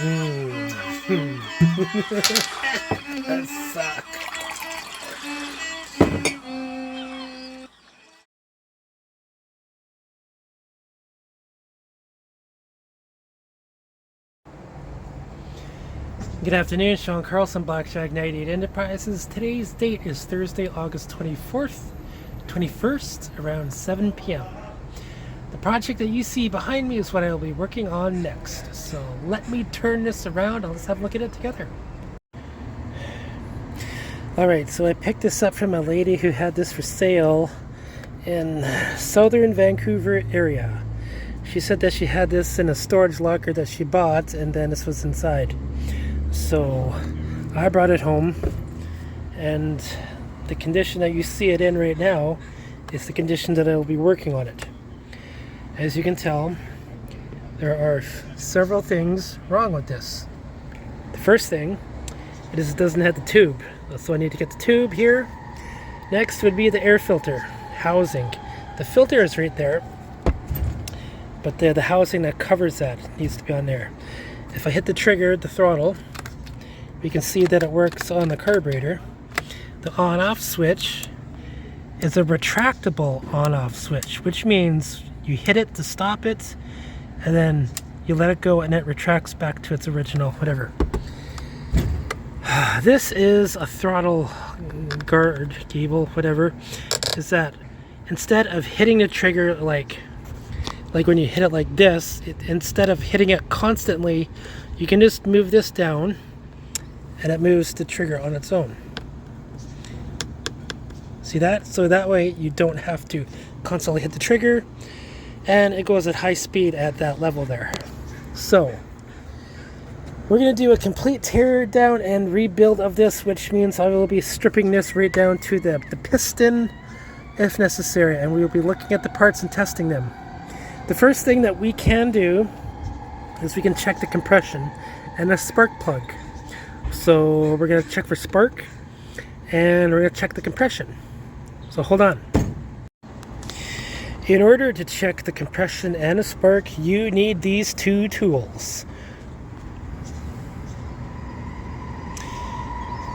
That sucks. Good afternoon, Sean Carlson, Blackjack 98 Enterprises. Today's date is Thursday, August 21st, around 7 p.m. The project that you see behind me is what I will be working on next. So let me turn this around and let's have a look at it together. Alright, so I picked this up from a lady who had this for sale in southern Vancouver area. She said that she had this in a storage locker that she bought, and then this was inside. So I brought it home, and the condition that you see it in right now is the condition that I will be working on it. As you can tell, there are several things wrong with this. The first thing is it doesn't have the tube, so I need to get the tube here. Next would be the air filter housing. The filter is right there, but the housing that covers that needs to be on there. If I hit the trigger, the throttle, we can see that it works on the carburetor. The on-off switch is a retractable on-off switch, which means you hit it to stop it, and then you let it go and it retracts back to its original whatever. This is a throttle guard cable, whatever. Is that instead of hitting the trigger like when you hit it like this, instead of hitting it constantly, you can just move this down and it moves the trigger on its own. See that? So that way you don't have to constantly hit the trigger, and it goes at high speed at that level there. So we're going to do a complete tear down and rebuild of this, which means I will be stripping this right down to the piston if necessary, and we will be looking at the parts and testing them. The first thing that we can do is we can check the compression and the spark plug. So we're going to check for spark, and we're going to check the compression. So hold on. In order to check the compression and a spark, you need these two tools.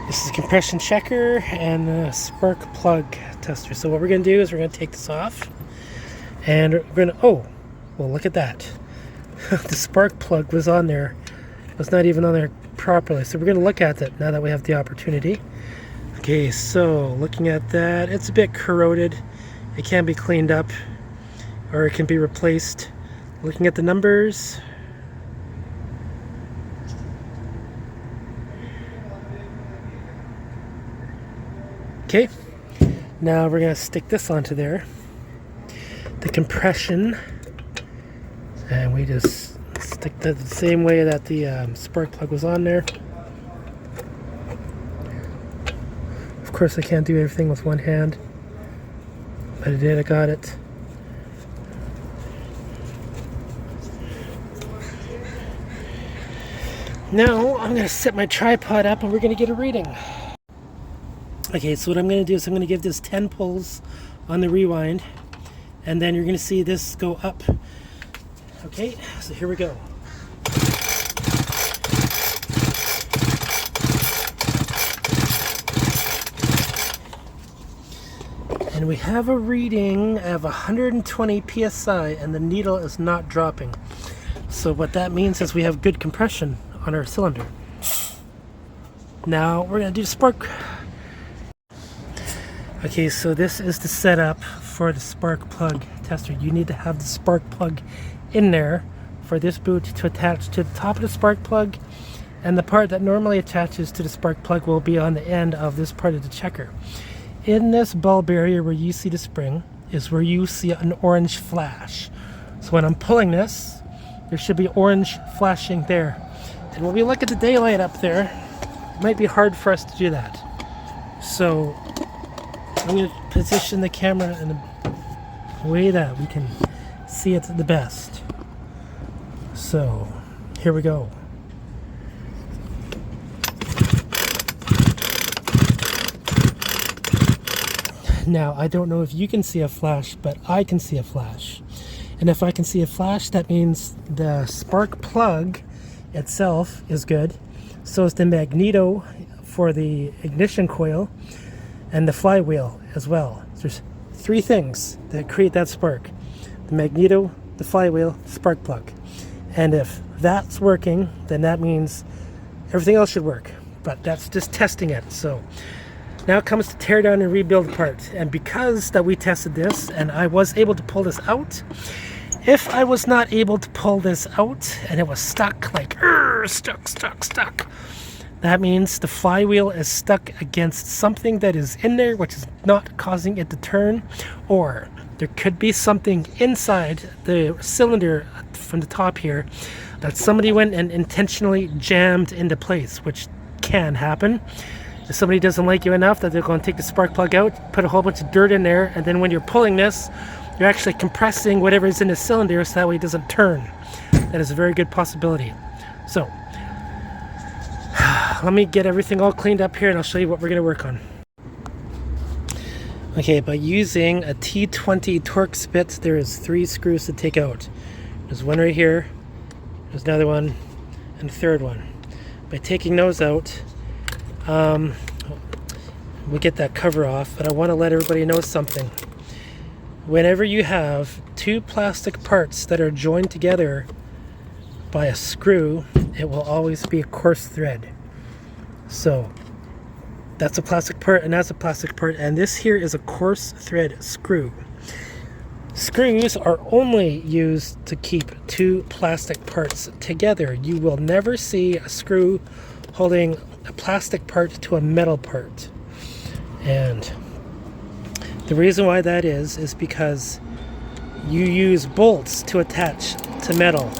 This is a compression checker and a spark plug tester. So what we're going to do is we're going to take this off, and we're going to, oh, well, look at that. The spark plug was on there. It was not even on there properly. So we're going to look at it now that we have the opportunity. Okay, so looking at that, it's a bit corroded. It can be cleaned up, or it can be replaced. Looking at the numbers, okay, now we're going to stick this onto there, the compression, and we just stick that the same way that the spark plug was on there. Of course I can't do everything with one hand, but I did, I got it. Now I'm going to set my tripod up and we're going to get a reading. Okay, so what I'm going to do is I'm going to give this 10 pulls on the rewind, and then you're going to see this go up. Okay, so here we go. And we have a reading of 120 psi, and the needle is not dropping. So what that means is we have good compression on our cylinder. Now we're going to do the spark. Okay, so this is the setup for the spark plug tester. You need to have the spark plug in there for this boot to attach to the top of the spark plug, and the part that normally attaches to the spark plug will be on the end of this part of the checker. In this bulb area where you see the spring is where you see an orange flash. So when I'm pulling this, there should be orange flashing there. And when we look at the daylight up there, it might be hard for us to do that. So I'm going to position the camera in a way that we can see it the best. So here we go. Now, I don't know if you can see a flash, but I can see a flash. And if I can see a flash, that means the spark plug itself is good. So is the magneto for the ignition coil and the flywheel as well. So there's three things that create that spark: the magneto, the flywheel, spark plug. And if that's working, then that means everything else should work. But that's just testing it. So now it comes to tear down and rebuild part. And because that we tested this and I was able to pull this out, if I was not able to pull this out and it was stuck, like stuck, that means the flywheel is stuck against something that is in there which is not causing it to turn, or there could be something inside the cylinder from the top here that somebody went and intentionally jammed into place, which can happen. If somebody doesn't like you enough that they're going to take the spark plug out, put a whole bunch of dirt in there, and then when you're pulling this, you're actually compressing whatever is in the cylinder so that way it doesn't turn. That is a very good possibility. So let me get everything all cleaned up here and I'll show you what we're going to work on. Okay, by using a T20 Torx bit, there is 3 screws to take out. There's one right here, there's another one, and a third one. By taking those out, we get that cover off, but I want to let everybody know something. Whenever you have 2 plastic parts that are joined together by a screw, it will always be a coarse thread. So that's a plastic part and that's a plastic part, and this here is a coarse thread screw. Screws are only used to keep 2 plastic parts together. You will never see a screw holding a plastic part to a metal part. And the reason why that is because you use bolts to attach to metal.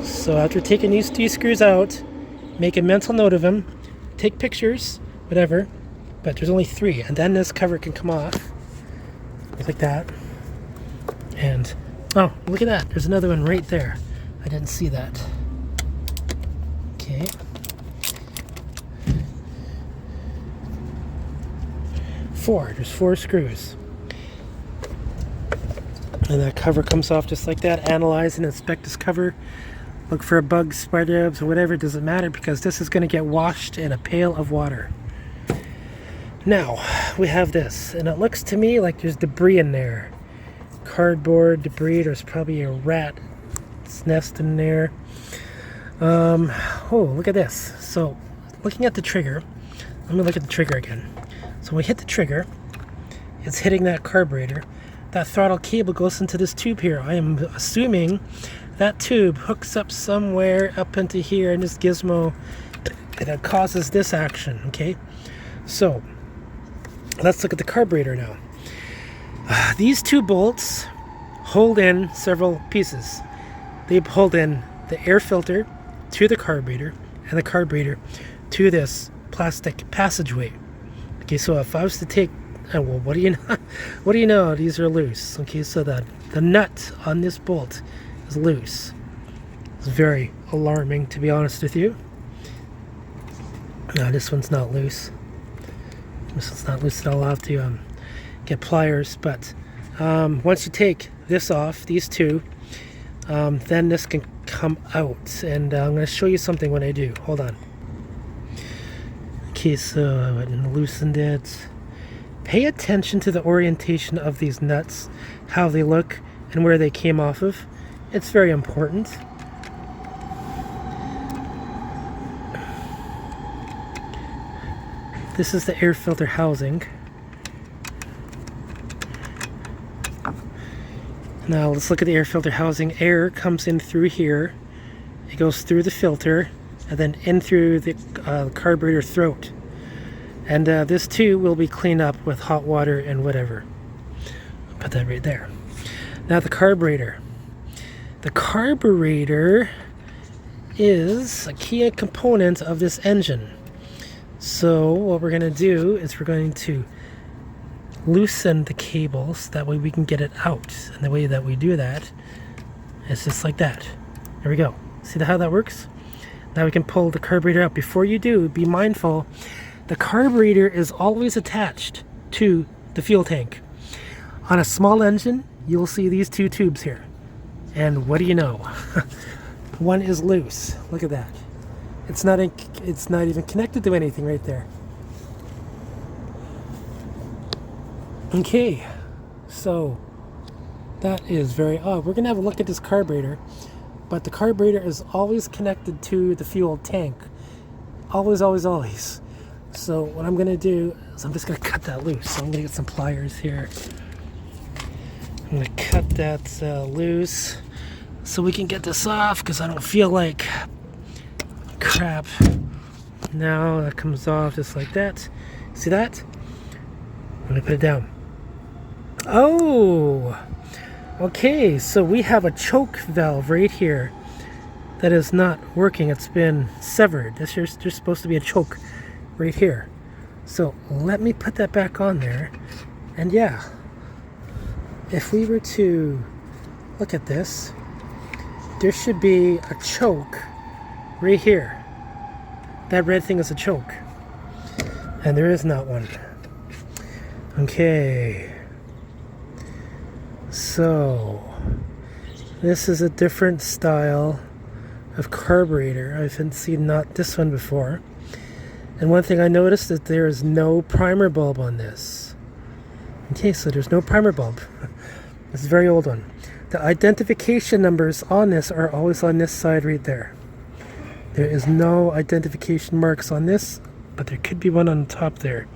So after taking these 2 screws out, make a mental note of them, take pictures, whatever, but there's only 3, and then this cover can come off like that. And oh, look at that, there's another one right there. I didn't see that. Okay, 4, there's 4 screws, and that cover comes off just like that. Analyze and inspect this cover. Look for a bug, spider webs, or whatever. It doesn't matter because this is going to get washed in a pail of water. Now we have this, and it looks to me like there's debris in there. Cardboard debris. There's probably a rat's nest in there. Oh, look at this. So looking at the trigger, let me look at the trigger again. So when we hit the trigger, it's hitting that carburetor. That throttle cable goes into this tube here. I am assuming that tube hooks up somewhere up into here in this gizmo, and it causes this action. Okay, so let's look at the carburetor now. These 2 bolts hold in several pieces. They hold in the air filter to the carburetor, and the carburetor to this plastic passageway. Okay, so if I was to take, well, what do you know? What do you know? These are loose. Okay, so the nut on this bolt is loose. It's very alarming, to be honest with you. No, this one's not loose. This one's not loose at all. I'll have to get pliers. But once you take this off, these 2, then this can come out. And I'm going to show you something when I do. Hold on. Okay, so I went and loosened it. Pay attention to the orientation of these nuts, how they look, and where they came off of. It's very important. This is the air filter housing. Now let's look at the air filter housing. Air comes in through here. It goes through the filter and then in through the carburetor throat. And this too will be cleaned up with hot water and whatever. I'll put that right there. Now the carburetor. The carburetor is a key component of this engine. So what we're going to do is we're going to loosen the cables. That way we can get it out. And the way that we do that is just like that. There we go. See how that works? Now we can pull the carburetor out. Before you do, be mindful. The carburetor is always attached to the fuel tank. On a small engine, you'll see these 2 tubes here. And what do you know? one is loose. Look at that. It's not even connected to anything right there. Okay, so that is very odd. We're gonna have a look at this carburetor, but the carburetor is always connected to the fuel tank. Always, always, always. So what I'm gonna do is I'm just gonna cut that loose. So I'm gonna get some pliers here. I'm gonna cut that loose so we can get this off, because I don't feel like crap. Now that comes off just like that. See that? I'm gonna put it down. Oh, okay, so we have a choke valve right here that is not working. It's been severed. There's supposed to be a choke right here. So let me put that back on there. And yeah, if we were to look at this, there should be a choke right here. That red thing is a choke, and there is not one. Okay, so this is a different style of carburetor. I've seen not this one before. And one thing I noticed is there is no primer bulb on this. Okay, so there's no primer bulb. It's a very old one. The identification numbers on this are always on this side right there. There is no identification marks on this, but there could be one on the top there.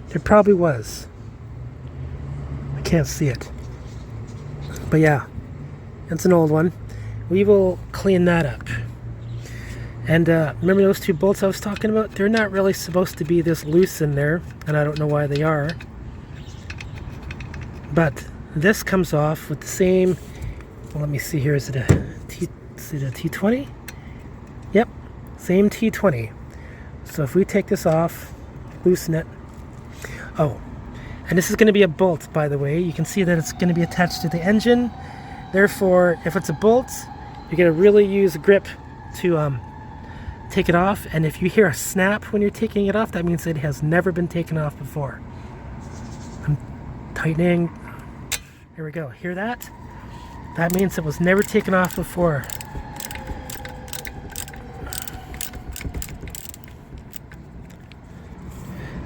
There probably was. I can't see it. But yeah, it's an old one. We will clean that up. And remember those two bolts I was talking about? They're not really supposed to be this loose in there, and I don't know why they are. But this comes off with the same, well, let me see here, is it a T20? Yep, same T20. So if we take this off, loosen it. Oh, and this is going to be a bolt, by the way. You can see that it's going to be attached to the engine. Therefore, if it's a bolt, you're going to really use a grip to take it off. And if you hear a snap when you're taking it off, that means it has never been taken off before. I'm tightening. Here we go. Hear that? That means it was never taken off before.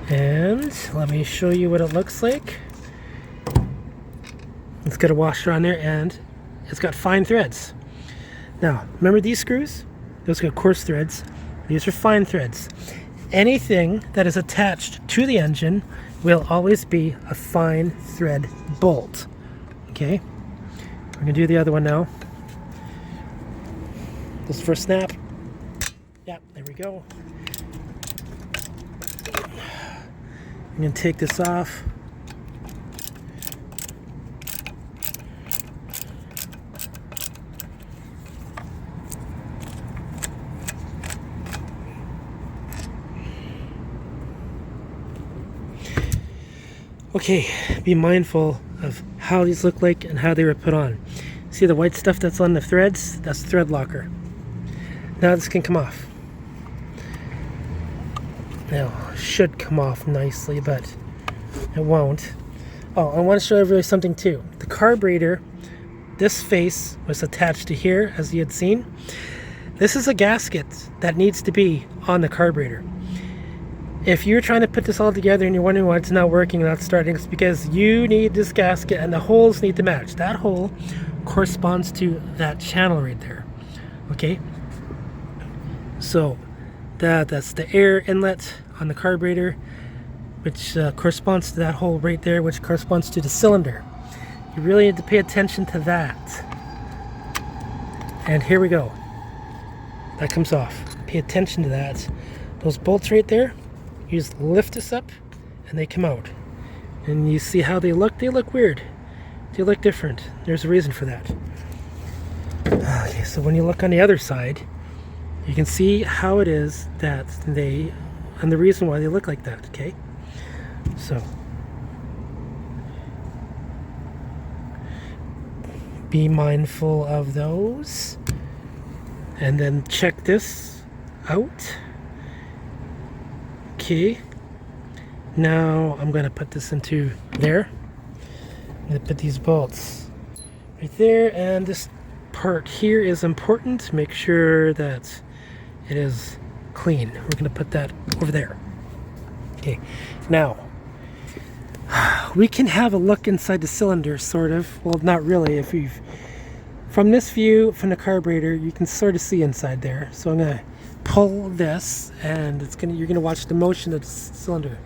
And let me show you what it looks like. It's got a washer on there, and it's got fine threads. Now, remember these screws? Those got coarse threads. These are fine threads. Anything that is attached to the engine will always be a fine thread bolt. Okay? We're going to do the other one now. This for a snap. Yeah, there we go. I'm going to take this off. Okay, be mindful of how these look like and how they were put on. See the white stuff that's on the threads? That's thread locker. Now this can come off. Now, should come off nicely, but it won't. Oh, I want to show everybody something too. The carburetor, this face was attached to here, as you had seen. This is a gasket that needs to be on the carburetor. If you're trying to put this all together and you're wondering why it's not working, not starting, it's because you need this gasket and the holes need to match. That hole corresponds to that channel right there. Okay? So that's the air inlet on the carburetor, which corresponds to that hole right there, which corresponds to the cylinder. You really need to pay attention to that. And here we go. That comes off. Pay attention to that. Those bolts right there, you just lift this up and they come out. And you see how they look? They look weird. They look different. There's a reason for that. Okay, so when you look on the other side, you can see how it is that they, and the reason why they look like that, okay? So, be mindful of those. And then check this out. Okay. Now I'm going to put this into there. I'm going to put these bolts right there, and this part here is important. Make sure that it is clean. We're going to put that over there. Okay, now we can have a look inside the cylinder, sort of. Well, not really. If you've from this view from the carburetor, you can sort of see inside there. So I'm going to pull this, and you're going to watch the motion of the cylinder.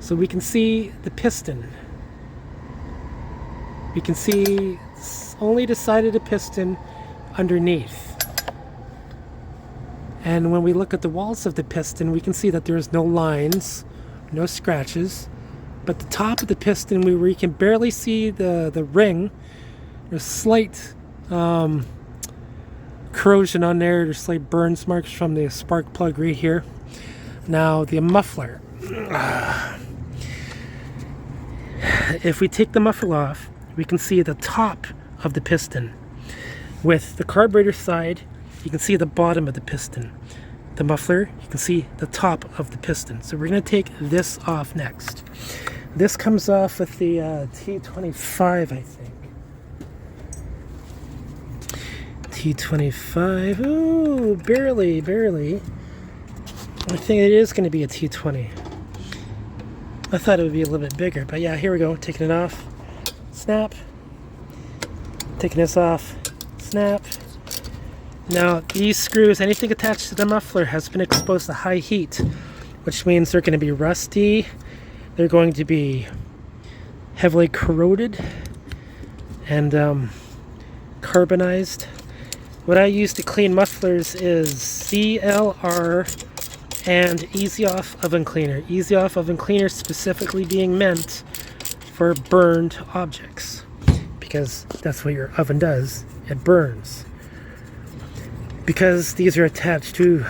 So we can see the piston. We can see only the side of the piston underneath. And when we look at the walls of the piston, we can see that there's no lines, no scratches. But the top of the piston, where you can barely see the ring, there's slight corrosion on there. There's slight burns marks from the spark plug right here. Now the muffler. If we take the muffler off, we can see the top of the piston. With the carburetor side, you can see the bottom of the piston. The muffler, you can see the top of the piston. So we're going to take this off next. This comes off with the T25, I think. T25, ooh, barely. I think it is going to be a T20. I thought it would be a little bit bigger, but yeah, here we go. Taking it off, snap. Taking this off, snap. Now these screws, anything attached to the muffler has been exposed to high heat, which means they're going to be rusty. They're going to be heavily corroded and carbonized. What I use to clean mufflers is CLR and Easy Off Oven Cleaner. Easy Off Oven Cleaner specifically being meant for burned objects, because that's what your oven does. It burns. Because these are attached to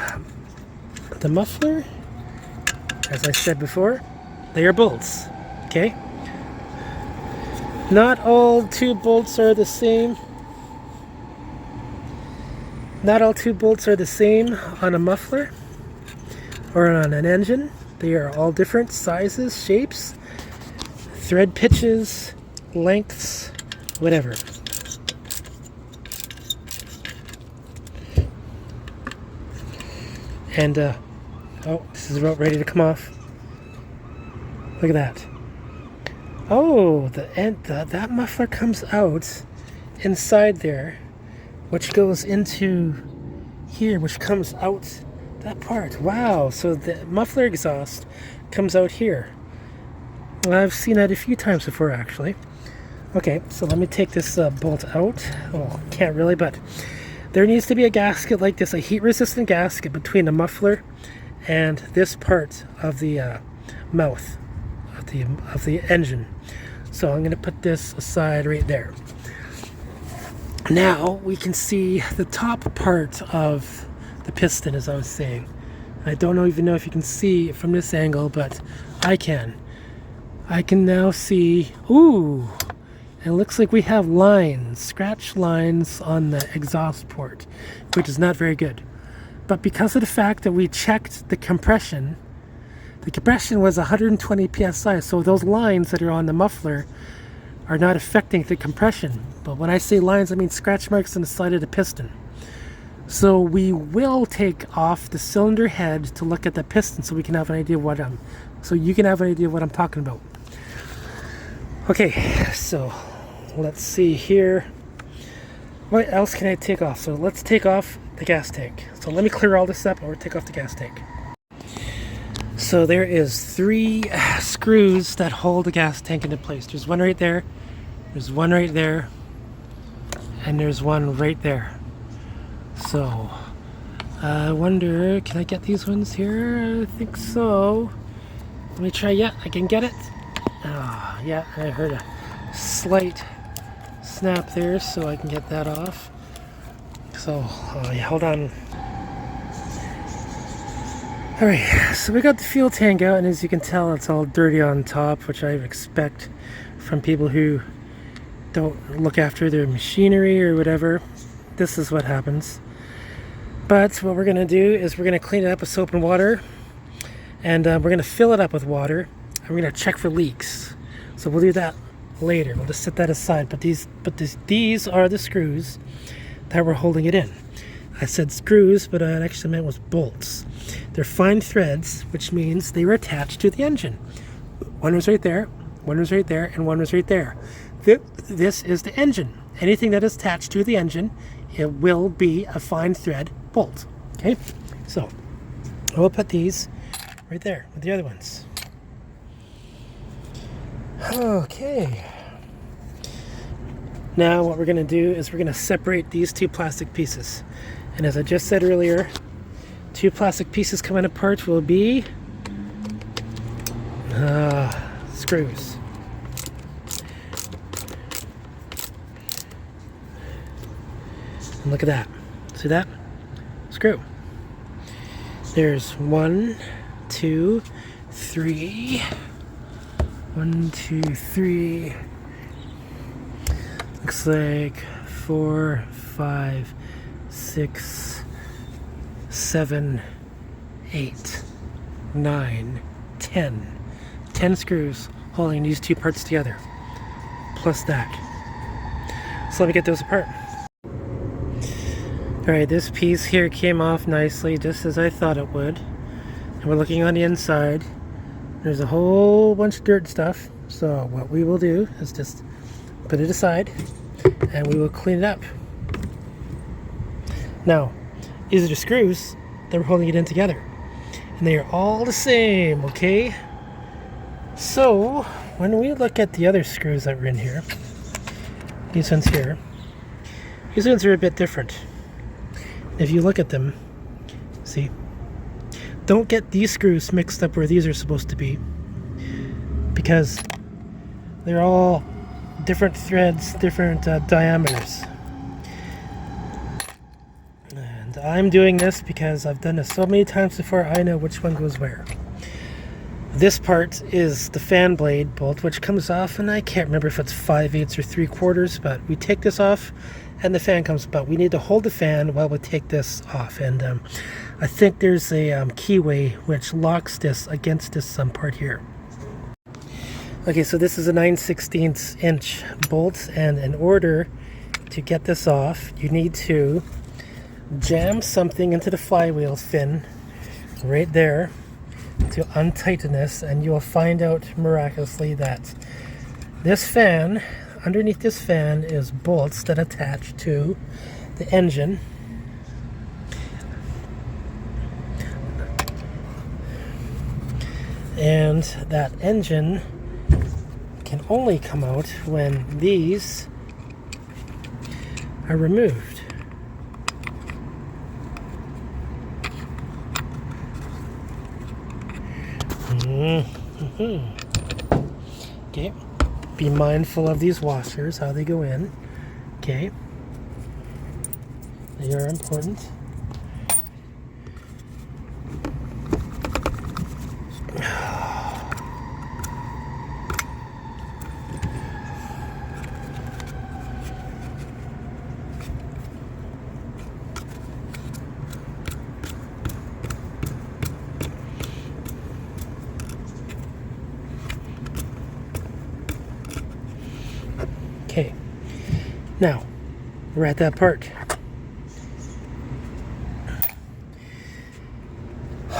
the muffler, as I said before, they are bolts. Okay? Not all tube bolts are the same. Not all tube bolts are the same on a muffler or on an engine. They are all different sizes, shapes, thread pitches, lengths, whatever. And oh, this is about ready to come off. Look at that. Oh, that muffler comes out inside there, which goes into here, which comes out that part. Wow, so the muffler exhaust comes out here. Well, I've seen that a few times before, actually. Okay, so let me take this bolt out. Oh, can't really, but there needs to be a gasket like this, a heat-resistant gasket between the muffler and this part of the mouth of the engine. So I'm going to put this aside right there. Now we can see the top part of the piston, as I was saying. I don't even know if you can see it from this angle, but I can. I can now see, ooh, it looks like we have lines, scratch lines on the exhaust port, which is not very good. But because of the fact that we checked the compression was 120 psi, so those lines that are on the muffler are not affecting the compression. But when I say lines, I mean scratch marks on the side of the piston. So we will take off the cylinder head to look at the piston, so we can have an idea what so you can have an idea what I'm talking about. Okay, so let's see here. What else can I take off? So let's take off the gas tank. So let me clear all this up and we'll take off the gas tank. So there is 3 screws that hold the gas tank into place. There's one right there, there's one right there, and there's one right there. So I wonder, can I get these ones here? I think so. Let me try. Yeah, I can get it. Oh, yeah, I heard a slight snap there, so I can get that off. So yeah, hold on. Alright, so we got the fuel tank out, and as you can tell, it's all dirty on top, which I expect from people who don't look after their machinery or whatever. This is what happens. But what we're going to do is we're going to clean it up with soap and water, and we're going to fill it up with water, and we're going to check for leaks. So we'll do that later. We'll just set that aside. But these are the screws that were holding it in. I said screws, but I actually meant was bolts. They're fine threads, which means they were attached to the engine. One was right there, one was right there, and one was right there. This is the engine. Anything that is attached to the engine, it will be a fine thread bolt. Okay, so I will put these right there with the other ones. Okay. Now what we're going to do is we're going to separate these two plastic pieces. And as I just said earlier, two plastic pieces coming apart will be screws. And look at that. See that? Screw. There's 1, 2, 3. 1, 2, 3. Looks like 4, 5, 6, 7, 8, 9, 10. 10 screws holding these two parts together. Plus that. So let me get those apart. Alright, this piece here came off nicely, just as I thought it would. And we're looking on the inside. There's a whole bunch of dirt stuff. So what we will do is just put it aside and we will clean it up. Now, these are the screws that we're holding it in together. And they are all the same, okay? So, when we look at the other screws that were in here, these ones here, these ones are a bit different. If you look at them, see, don't get these screws mixed up where these are supposed to be, because they're all different threads, different diameters. And I'm doing this because I've done this so many times before. I know which one goes where. This part is the fan blade bolt, which comes off, and I can't remember if it's 5/8 or 3/4, but we take this off and the fan comes about. We need to hold the fan while we take this off, and I think there's a keyway which locks this against this part here. Okay, so this is a 9/16 inch bolt, and in order to get this off, you need to jam something into the flywheel fin right there to untighten this, and you'll find out miraculously that this fan, underneath this fan, is bolts that attach to the engine. And that engine can only come out when these are removed. Okay, be mindful of these washers, how they go in. Okay, they are important. Okay, now we're at that part.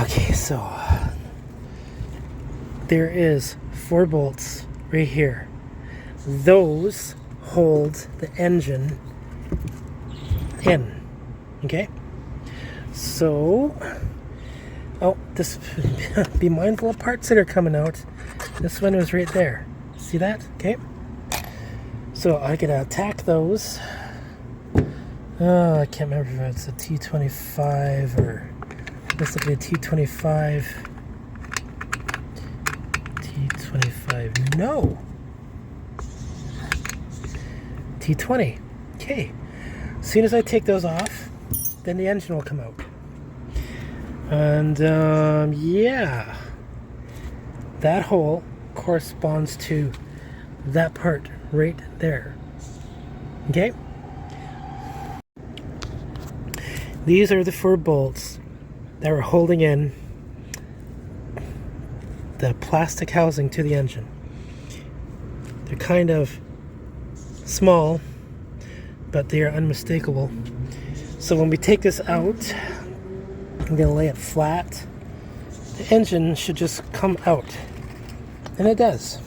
Okay, so there is 4 bolts right here. Those hold the engine in. Okay, so this be mindful of parts that are coming out. This one was right there. See that? Okay. So I could attack those. I can't remember if it's a T25 or this will be a T25. T25. No. T20. Okay. As soon as I take those off, then the engine will come out. And yeah, that hole corresponds to that part right there. Okay, these are the 4 bolts that were holding in the plastic housing to the engine. They're kind of small, but they are unmistakable. So when we take this out, I'm going to lay it flat. The engine should just come out, and it does.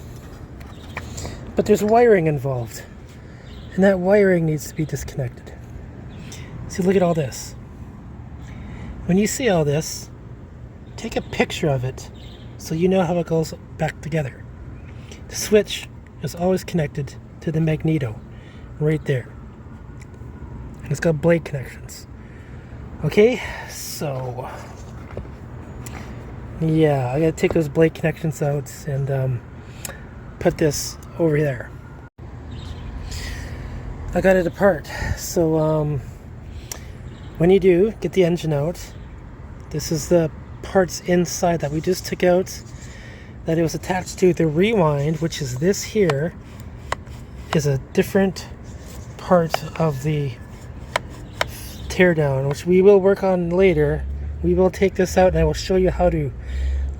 But there's wiring involved, and that wiring needs to be disconnected. See, look at all this. When you see all this, take a picture of it so you know how it goes back together. The switch is always connected to the magneto right there, and it's got blade connections. Okay, so yeah, I gotta take those blade connections out and put this over there. I got it apart. So when you do get the engine out, this is the parts inside that we just took out, that it was attached to. The rewind, which is this here, is a different part of the teardown, which we will work on later. We will take this out and I will show you how to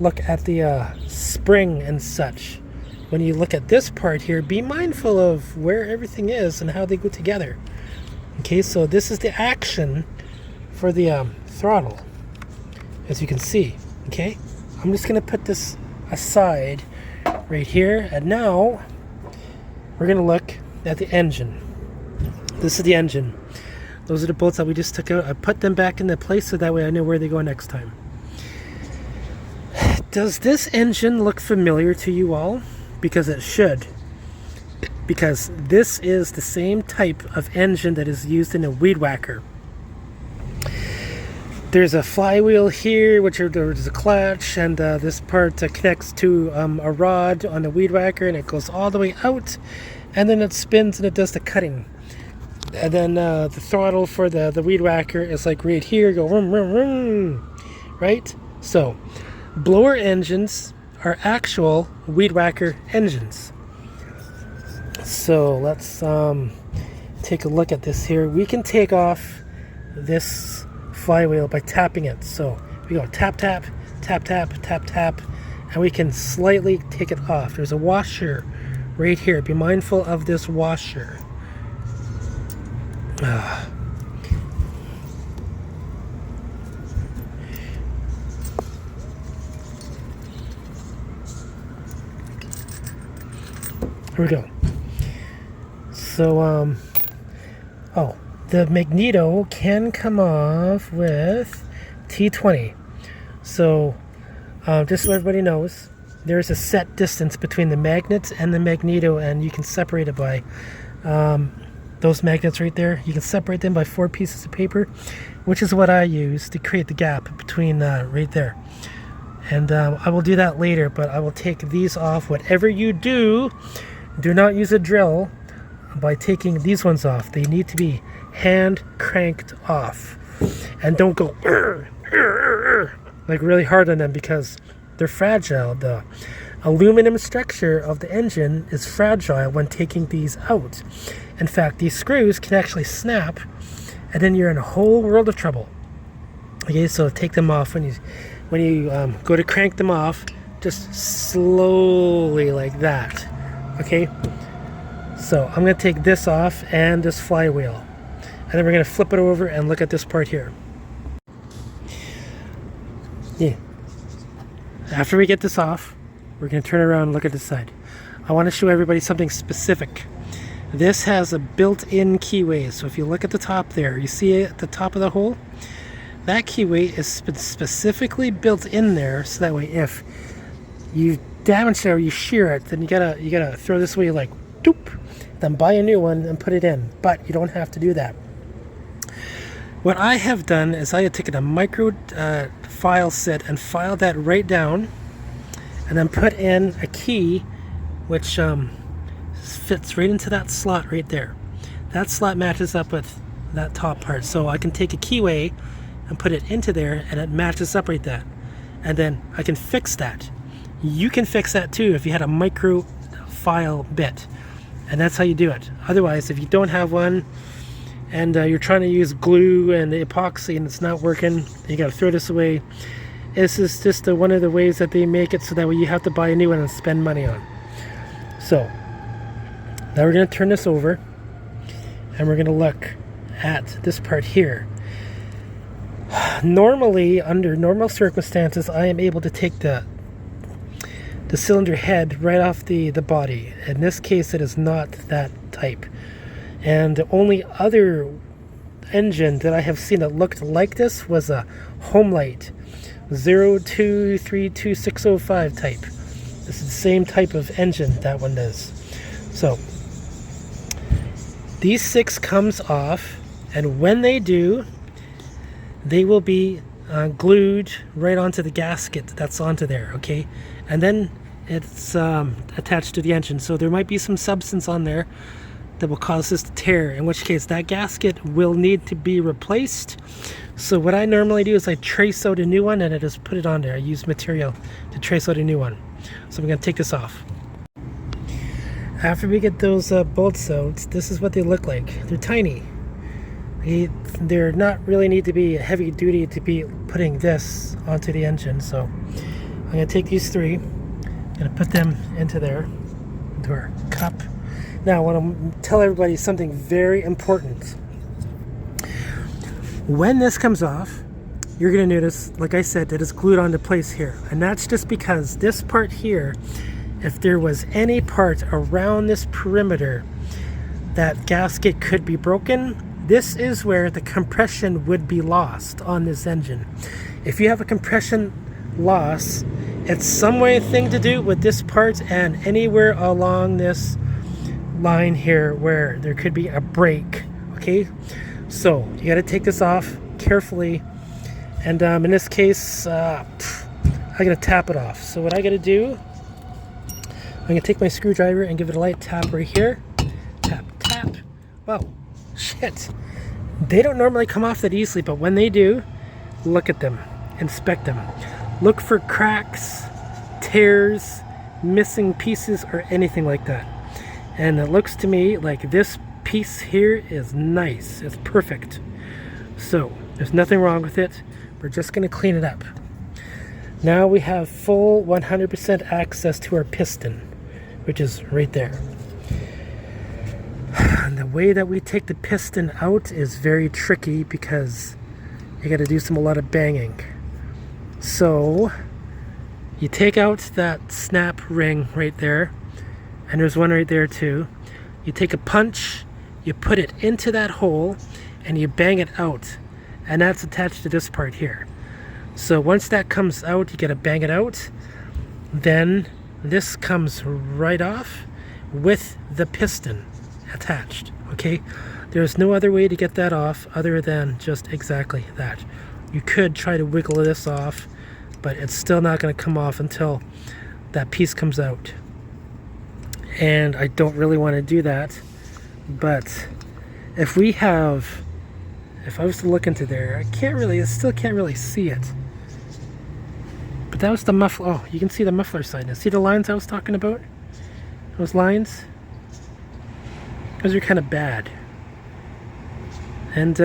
look at the spring and such. When you look at this part here, be mindful of where everything is and how they go together. Okay, so this is the action for the throttle, as you can see. Okay, I'm just going to put this aside right here, and now we're going to look at the engine. This is the engine. Those are the bolts that we just took out. I put them back into place so that way I know where they go next time. Does this engine look familiar to you all? Because it should. Because this is the same type of engine that is used in a weed whacker. There's a flywheel here, there's a clutch, and this part connects to a rod on the weed whacker, and it goes all the way out, and then it spins and it does the cutting. And then the throttle for the weed whacker is like right here, go vroom, vroom, vroom, right? So blower engines are actual weed whacker engines. So let's take a look at this here. We can take off this flywheel by tapping it. So we go tap, tap, tap, tap, tap, tap, and we can slightly take it off. There's a washer right here. Be mindful of this washer. Here we go. So, the magneto can come off with T20. So, just so everybody knows, there's a set distance between the magnet and the magneto, and you can separate it by those magnets right there. You can separate them by 4 pieces of paper, which is what I use to create the gap between right there. And I will do that later, but I will take these off. Whatever you do, do not use a drill by taking these ones off. They need to be hand cranked off. And don't go like really hard on them, because they're fragile. The aluminum structure of the engine is fragile when taking these out. In fact, these screws can actually snap, and then you're in a whole world of trouble. Okay, so take them off when you go to crank them off. Just slowly like that. Okay, so I'm going to take this off and this flywheel, and then we're going to flip it over and look at this part here. Yeah. After we get this off, we're going to turn around and look at this side. I want to show everybody something specific. This has a built-in keyway. So if you look at the top there, you see it at the top of the hole? That keyway is specifically built in there, so that way if you damage it or you shear it, then you gotta throw this away like doop, then buy a new one and put it in. But you don't have to do that. What I have done is I have taken a micro file set and filed that right down, and then put in a key which fits right into that slot right there. That slot matches up with that top part, so I can take a keyway and put it into there, and it matches up right there, and then I can fix that. You can fix that too if you had a micro file bit, and that's how you do it. Otherwise, if you don't have one and you're trying to use glue and epoxy and it's not working, you got to throw this away. This is just one of the ways that they make it so that way you have to buy a new one and spend money on. So now we're going to turn this over, and we're going to look at this part here. Normally, under normal circumstances, I am able to take the cylinder head right off the body. In this case, it is not that type. And the only other engine that I have seen that looked like this was a Homelight 0232605 type. This is the same type of engine that one does. So these 6 comes off, and when they do, they will be glued right onto the gasket that's onto there, okay? And then it's attached to the engine, so there might be some substance on there that will cause this to tear, in which case that gasket will need to be replaced. So what I normally do is I trace out a new one and I just put it on there. I use material to trace out a new one. So I'm going to take this off. After we get those bolts out, this is what they look like. They're tiny. They're not really need to be heavy duty to be putting this onto the engine. So I'm going to take these 3, I'm going to put them into there, into our cup. Now I want to tell everybody something very important. When this comes off, you're going to notice, like I said, that it's glued onto place here. And that's just because this part here, if there was any part around this perimeter that gasket could be broken, this is where the compression would be lost on this engine. If you have a compression loss, it's some way thing to do with this part and anywhere along this line here where there could be a break, okay? So you got to take this off carefully, and in this case I gotta tap it off. So what I gotta do, I'm gonna take my screwdriver and give it a light tap right here. Tap, tap. Wow, shit, they don't normally come off that easily, but when they do, look at them, inspect them, look for cracks, tears, missing pieces, or anything like that. And it looks to me like this piece here is nice. It's perfect. So there's nothing wrong with it. We're just going to clean it up. Now we have full 100% access to our piston, which is right there. And the way that we take the piston out is very tricky because you got to do a lot of banging. So you take out that snap ring right there, and there's one right there too. You take a punch, you put it into that hole, and you bang it out, and that's attached to this part here. So once that comes out, you gotta bang it out. Then this comes right off with the piston attached, okay? There's no other way to get that off other than just exactly that. You could try to wiggle this off, but it's still not gonna come off until that piece comes out. And I don't really want to do that, but if I was to look into there, I still can't really see it. But that was the muffler. Oh, you can see the muffler side now. See the lines I was talking about? Those lines? Those are kind of bad. And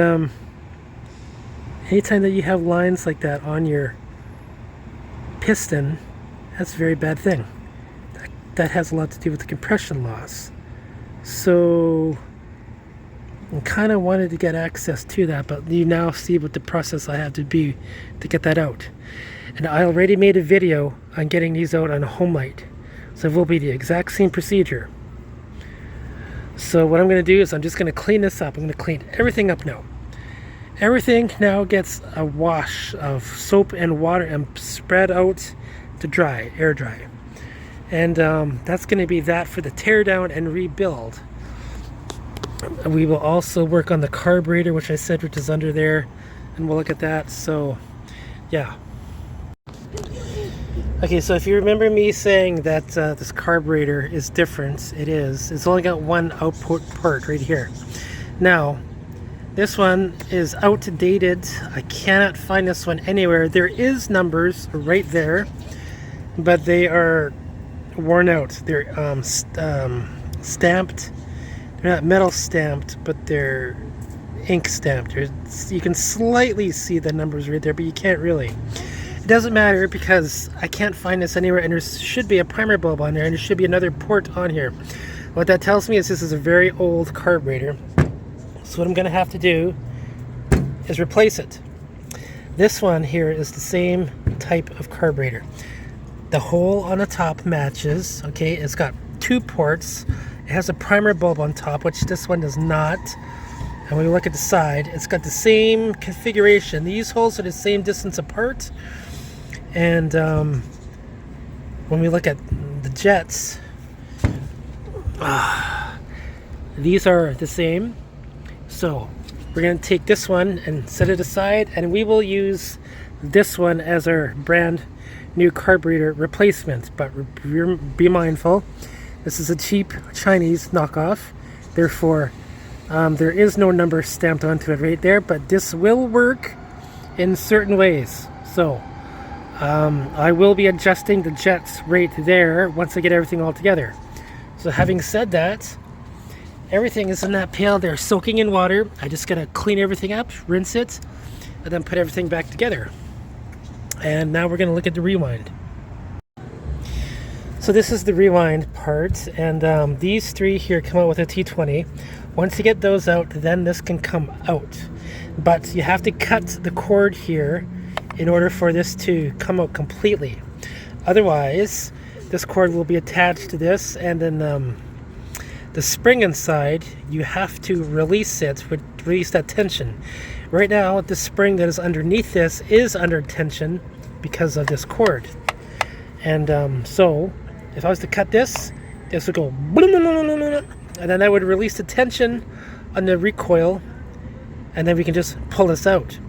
anytime that you have lines like that on your piston, that's a very bad thing. That has a lot to do with the compression loss. So I kind of wanted to get access to that, but you now see what the process I have to be to get that out. And I already made a video on getting these out on a Homelight, so it will be the exact same procedure. So what I'm going to do is I'm just going to clean this up. I'm going to clean everything up now. Everything now gets a wash of soap and water and spread out to dry, air dry. And that's going to be that for the teardown and rebuild. We will also work on the carburetor, which I said, which is under there, and we'll look at that. So yeah. Okay, so if you remember me saying that this carburetor is different, it is. It's only got one output port right here. Now, this one is outdated. I cannot find this one anywhere. There is numbers right there, but they are worn out. They're stamped. They're not metal stamped, but they're ink stamped. You can slightly see the numbers right there, but you can't really. It doesn't matter because I can't find this anywhere, and there should be a primer bulb on there, and there should be another port on here. What that tells me is this is a very old carburetor. So what I'm going to have to do is replace it. This one here is the same type of carburetor. The hole on the top matches, okay? It's got 2 ports. It has a primer bulb on top, which this one does not. And when we look at the side, it's got the same configuration. These holes are the same distance apart. And when we look at the jets, these are the same. So we're going to take this one and set it aside, and we will use this one as our brand new carburetor replacement. But be mindful, this is a cheap Chinese knockoff, therefore there is no number stamped onto it right there, but this will work in certain ways. So I will be adjusting the jets right there once I get everything all together. So having said that, everything is in that pail there soaking in water. I just gotta clean everything up, rinse it, and then put everything back together. And now we're gonna look at the rewind. So this is the rewind part, and these 3 here come out with a T20. Once you get those out, then this can come out. But you have to cut the cord here in order for this to come out completely. Otherwise, this cord will be attached to this, and then the spring inside, you have to release it, release that tension. Right now, the spring that is underneath this is under tension because of this cord. And so, if I was to cut this, this would go, and then I would release the tension on the recoil, and then we can just pull this out.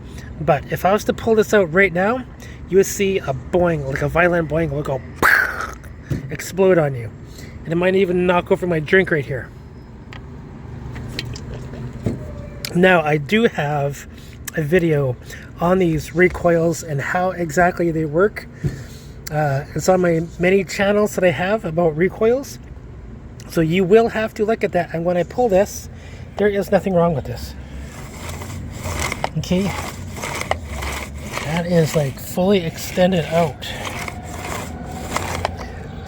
But if I was to pull this out right now, you would see a boing, like a violent boing, will go explode on you. And it might even knock over my drink right here. Now, I do have a video on these recoils and how exactly they work. It's on my many channels that I have about recoils. So you will have to look at that. And when I pull this, there is nothing wrong with this. Okay. That is like fully extended out.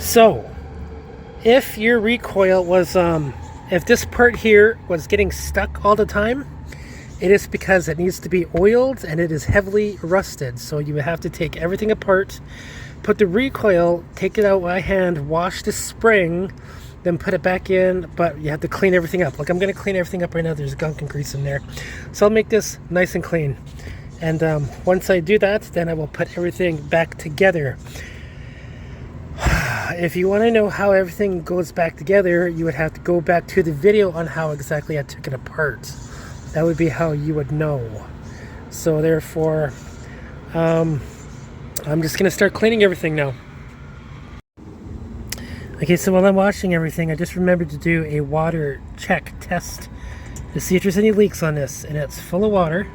So, if your recoil was, if this part here was getting stuck all the time, it is because it needs to be oiled and it is heavily rusted. So you would have to take everything apart, put the recoil, take it out by hand, wash the spring, then put it back in, but you have to clean everything up. Like I'm going to clean everything up right now. There's gunk and grease in there. So I'll make this nice and clean. And once I do that, then I will put everything back together. If you want to know how everything goes back together, you would have to go back to the video on how exactly I took it apart. That would be how you would know. So therefore, I'm just going to start cleaning everything now. Okay, so while I'm washing everything, I just remembered to do a water check test to see if there's any leaks on this. And it's full of water,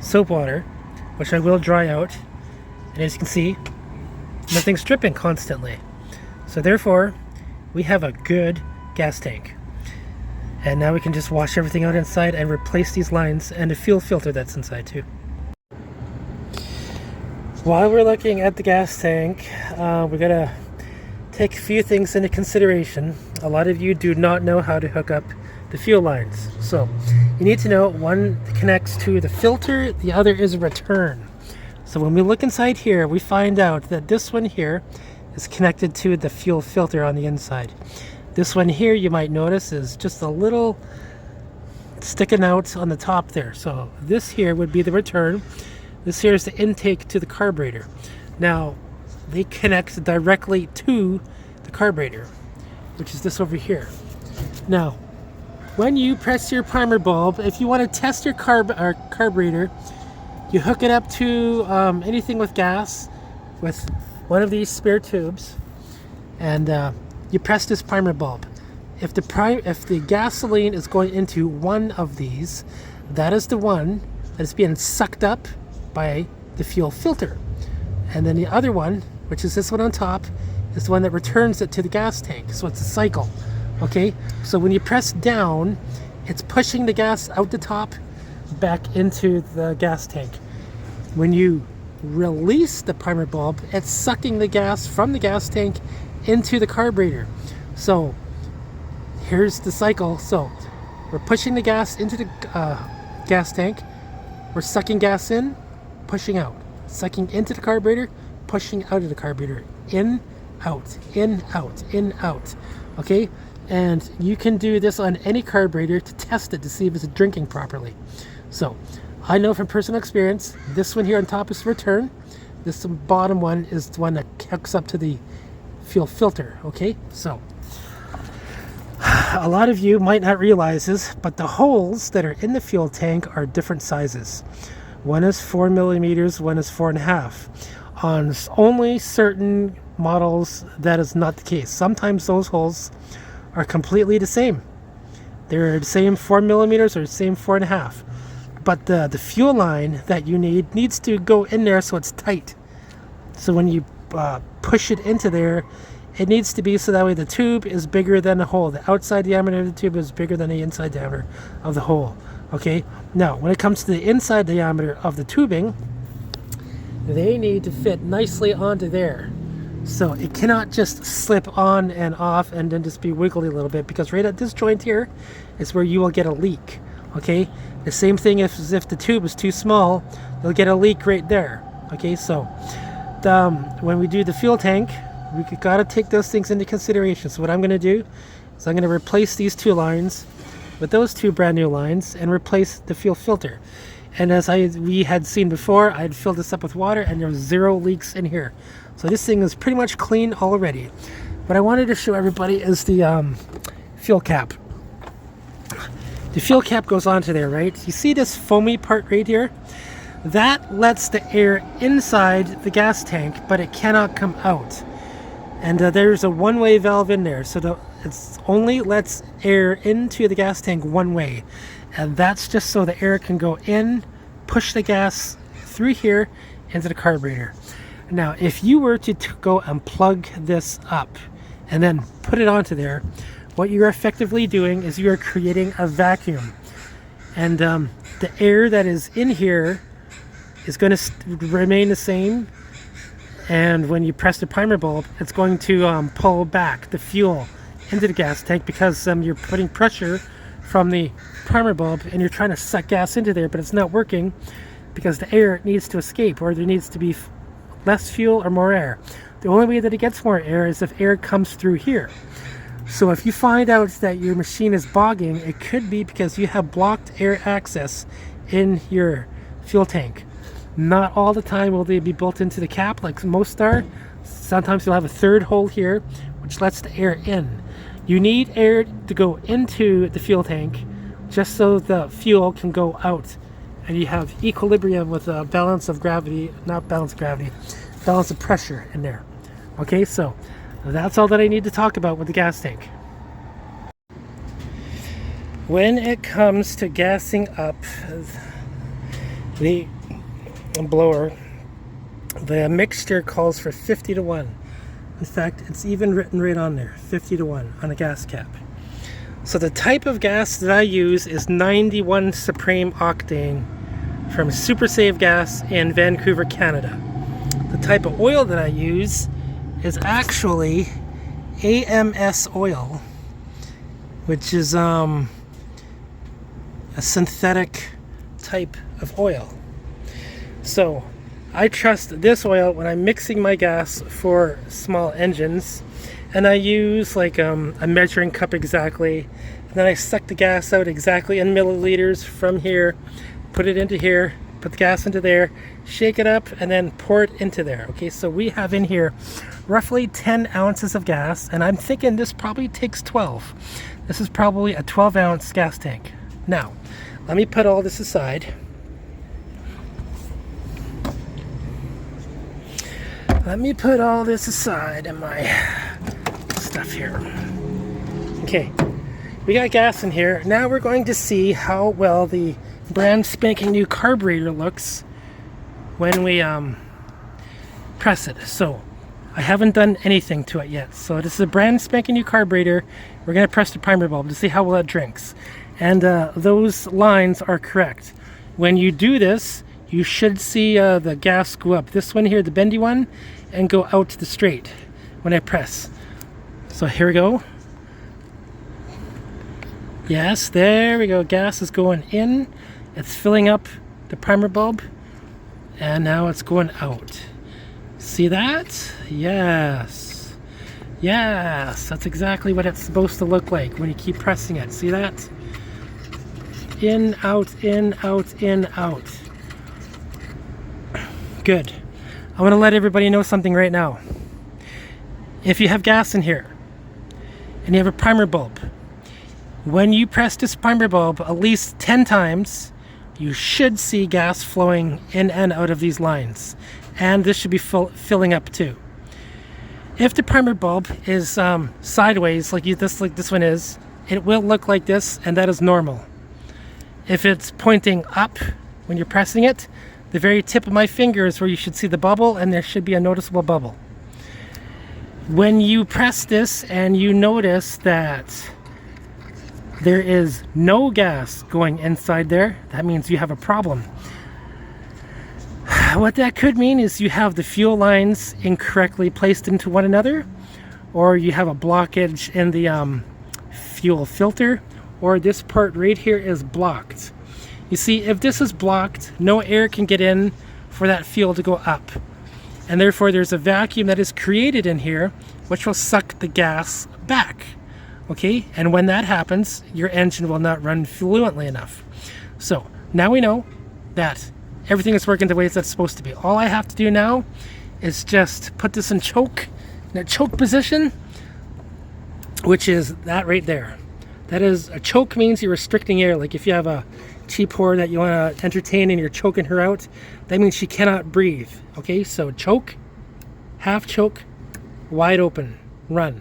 soap water, which I will dry out. And as you can see, nothing's dripping constantly. So therefore, we have a good gas tank. And now we can just wash everything out inside and replace these lines and the fuel filter that's inside too. While we're looking at the gas tank, we gotta take a few things into consideration. A lot of you do not know how to hook up the fuel lines. So you need to know one connects to the filter, the other is a return. So when we look inside here, we find out that this one here is connected to the fuel filter on the inside. This one here, you might notice, is just a little sticking out on the top there. So this here would be the return. This here is the intake to the carburetor. Now, they connect directly to the carburetor, which is this over here. Now, when you press your primer bulb, if you want to test your carburetor, you hook it up to anything with gas with one of these spare tubes, and you press this primer bulb. If the gasoline is going into one of these, that is the one that is being sucked up by the fuel filter. And then the other one, which is this one on top, is the one that returns it to the gas tank. So it's a cycle. Okay? So when you press down, it's pushing the gas out the top back into the gas tank. When you release the primer bulb, it's sucking the gas from the gas tank into the carburetor. So here's the cycle. So We're pushing the gas into the gas tank. We're sucking gas in, pushing out. Sucking into the carburetor, pushing out of the carburetor. In, out, in, out, in, out. Okay? And you can do this on any carburetor to test it to see if it's drinking properly. So, I know from personal experience, this one here on top is return. This bottom one is the one that hooks up to the fuel filter. Okay? So, a lot of you might not realize this, but the holes that are in the fuel tank are different sizes. One is 4 millimeters, one is 4.5. On only certain models, that is not the case. Sometimes those holes are completely the same. They're the same 4 millimeters or the same 4.5. But the fuel line that you need needs to go in there so it's tight. So when you push it into there, it needs to be so that way the tube is bigger than the hole. The outside diameter of the tube is bigger than the inside diameter of the hole. Okay? Now, when it comes to the inside diameter of the tubing, they need to fit nicely onto there. So it cannot just slip on and off and then just be wiggly a little bit, because right at this joint here is where you will get a leak. Okay? The same thing if the tube is too small, you'll get a leak right there. Okay? So when we do the fuel tank, we got to take those things into consideration. So what I'm going to do is I'm going to replace these two lines with those two brand new lines and replace the fuel filter. And as we had seen before, I had filled this up with water and there was 0 leaks in here. So this thing is pretty much clean already. What I wanted to show everybody is the fuel cap. The fuel cap goes onto there, right? You see this foamy part right here? That lets the air inside the gas tank, but it cannot come out. And there's a one-way valve in there, so it's only lets air into the gas tank one way. And that's just so the air can go in, push the gas through here into the carburetor. Now, if you were to go and plug this up and then put it onto there, what you're effectively doing is you're creating a vacuum. And the air that is in here is going to remain the same. And when you press the primer bulb, it's going to pull back the fuel into the gas tank, because you're putting pressure from the primer bulb and you're trying to suck gas into there, but it's not working because the air needs to escape, or there needs to be less fuel or more air. The only way that it gets more air is if air comes through here. So if you find out that your machine is bogging, it could be because you have blocked air access in your fuel tank. Not all the time will they be built into the cap like most are. Sometimes you'll have a third hole here which lets the air in. You need air to go into the fuel tank just so the fuel can go out, and you have equilibrium with a balance of gravity, not balance of gravity, balance of pressure in there. Okay, so that's all that I need to talk about with the gas tank. When it comes to gassing up the blower, the mixture calls for 50 to 1. In fact, it's even written right on there, 50 to 1 on a gas cap. So the type of gas that I use is 91 Supreme Octane from Super Save Gas in Vancouver, Canada. The type of oil that I use is actually AMS oil, which is a synthetic type of oil. So I trust this oil when I'm mixing my gas for small engines, and I use like a measuring cup exactly, and then I suck the gas out exactly in milliliters from here, put it into here, put the gas into there, shake it up, and then pour it into there. Okay, so we have in here roughly 10 ounces of gas, and I'm thinking this probably takes 12. This is probably a 12-ounce gas tank. Now, let me put all this aside. Let me put all this aside in my stuff here. Okay, we got gas in here. Now we're going to see how well the brand spanking new carburetor looks when we press it. So I haven't done anything to it yet. So this is a brand spanking new carburetor. We're going to press the primer bulb to see how well it drinks. And those lines are correct. When you do this, you should see the gas go up. This one here, the bendy one, and go out to the straight when I press. So here we go. Yes, there we go. Gas is going in. It's filling up the primer bulb. And now it's going out. See that? Yes. Yes, that's exactly what it's supposed to look like when you keep pressing it. See that? In, out, in, out, in, out. Good. I want to let everybody know something right now. If you have gas in here and you have a primer bulb, when you press this primer bulb at least 10 times, you should see gas flowing in and out of these lines. And this should be filling up too. If the primer bulb is sideways like this one is, it will look like this, and that is normal. If it's pointing up when you're pressing it, the very tip of my finger is where you should see the bubble, and there should be a noticeable bubble. When you press this and you notice that there is no gas going inside there, that means you have a problem. What that could mean is you have the fuel lines incorrectly placed into one another, or you have a blockage in the fuel filter, or this part right here is blocked. You see, if this is blocked, no air can get in for that fuel to go up. And therefore there's a vacuum that is created in here which will suck the gas back. Okay, and when that happens, your engine will not run fluently enough. So now we know that everything is working the way it's supposed to be. All I have to do now is just put this in a choke position, which is that right there. That is, a choke means you're restricting air. Like if you have a cheap whore that you want to entertain and you're choking her out, that means she cannot breathe. Okay, so choke, half choke, wide open, run.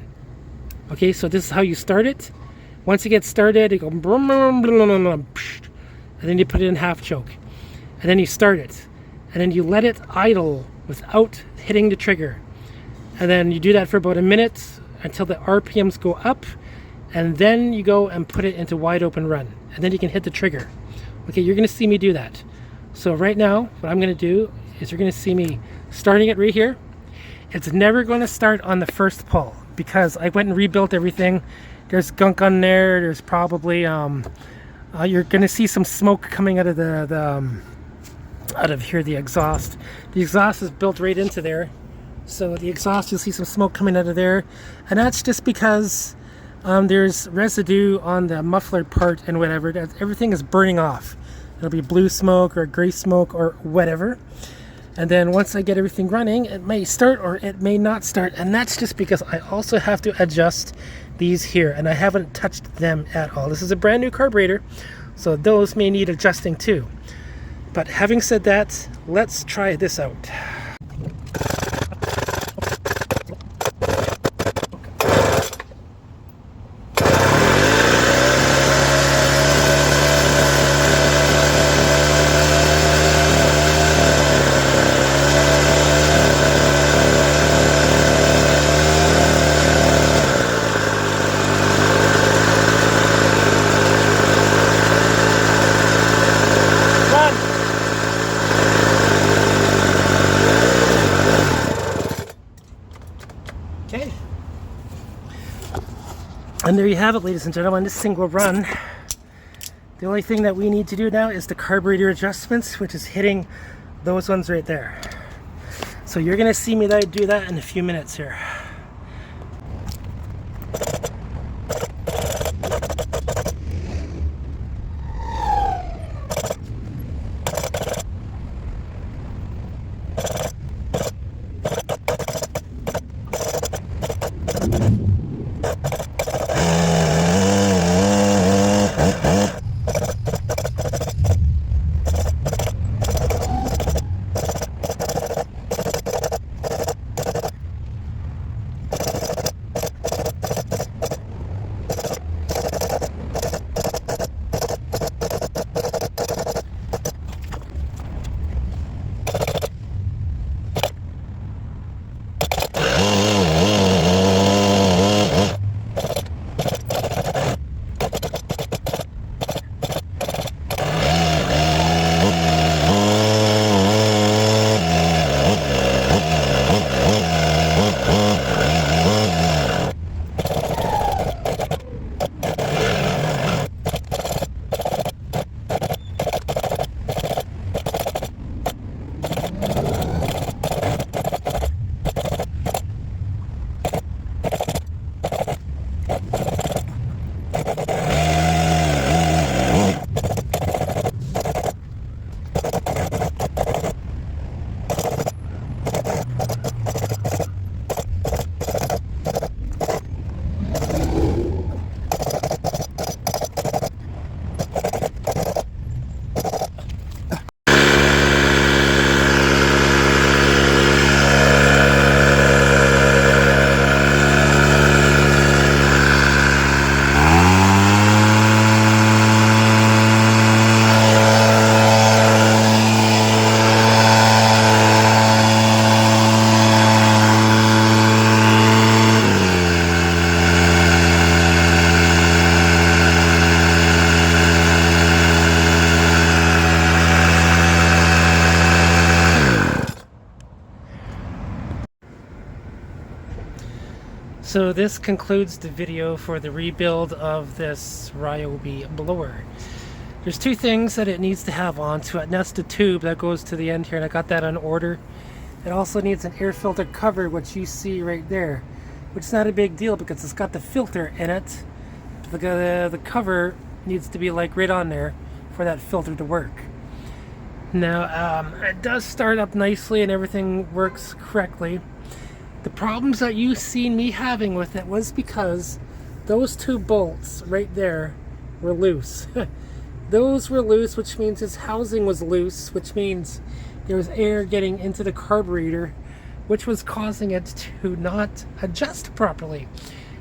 Okay, so this is how you start it. Once you get started, you go brum, brum, brum, brum, brum, and then you put it in half choke. And then you start it. And then you let it idle without hitting the trigger. And then you do that for about a minute until the RPMs go up. And then you go and put it into wide open run. And then you can hit the trigger. Okay, you're going to see me do that. So right now, what I'm going to do is you're going to see me starting it right here. It's never going to start on the first pull, because I went and rebuilt everything. There's gunk on there. There's probably you're going to see some smoke coming out of out of here, the exhaust. The exhaust is built right into there. So the exhaust, you'll see some smoke coming out of there, and that's just because there's residue on the muffler part and whatever. Everything is burning off. It'll be blue smoke or gray smoke or whatever. And then once I get everything running, it may start or it may not start. And that's just because I also have to adjust these here, and I haven't touched them at all. This is a brand new carburetor, so those may need adjusting too. But having said that, let's try this out. Okay, and there you have it, ladies and gentlemen, this single run. The only thing that we need to do now is the carburetor adjustments, which is hitting those ones right there. So you're gonna see me do that in a few minutes here. So this concludes the video for the rebuild of this Ryobi blower. There's two things that it needs to have onto it, and that's the tube that goes to the end here, and I got that on order. It also needs an air filter cover, which you see right there, which is not a big deal because it's got the filter in it. The cover needs to be like right on there for that filter to work. Now, it does start up nicely and everything works correctly. The problems that you seen me having with it was because those two bolts right there were loose. Those were loose, which means its housing was loose, which means there was air getting into the carburetor, which was causing it to not adjust properly,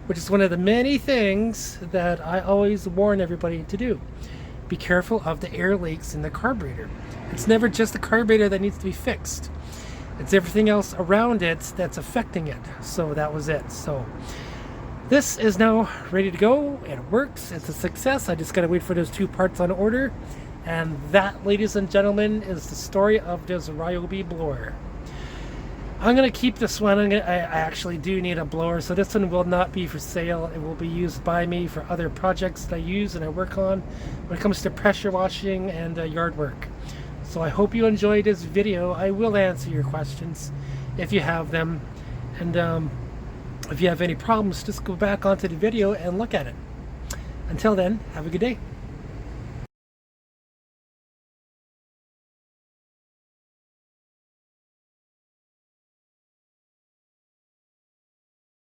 which is one of the many things that I always warn everybody to do. Be careful of the air leaks in the carburetor. It's never just the carburetor that needs to be fixed. It's everything else around it that's affecting it. So that was it. So this is now ready to go. It works. It's a success. I just got to wait for those two parts on order. And that, ladies and gentlemen, is the story of this Ryobi blower. I'm going to keep this one. I actually do need a blower, so this one will not be for sale. It will be used by me for other projects that I use and I work on when it comes to pressure washing and yard work. So I hope you enjoyed this video. I will answer your questions if you have them. And if you have any problems, just go back onto the video and look at it. Until then, have a good day.